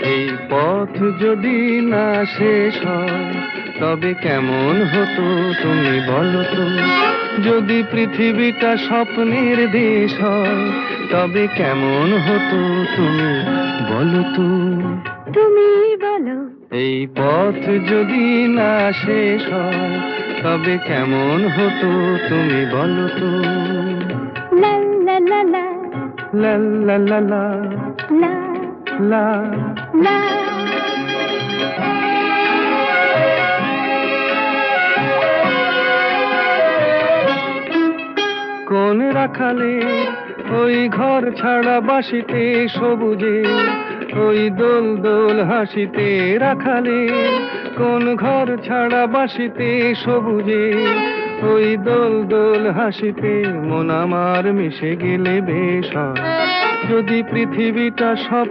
এই পথ যদি না শেষ হয় তবে কেমন হতো তুমি বলো তো। যদি পৃথিবীটা স্বপ্নের দেশ হয় তবে কেমন হতো তুমি বলো তো। তুমি বলো। এই পথ যদি না শেষ হয় তবে কেমন হতো তুমি বলো তো। লা লা লা লা লা লা লা লা লা লা। লা। কোন রাখালে ওই ঘর ছাড়া বাসিতে সবুজে ওই দোল দোল হাসিতে রাখালে। কোন ঘর ছাড়া বাসিতে সবুজে ওই দোল দোল হাসিতে মন আমার মিশে গেলে বেশ হয়। যদি পৃথিবীটা সব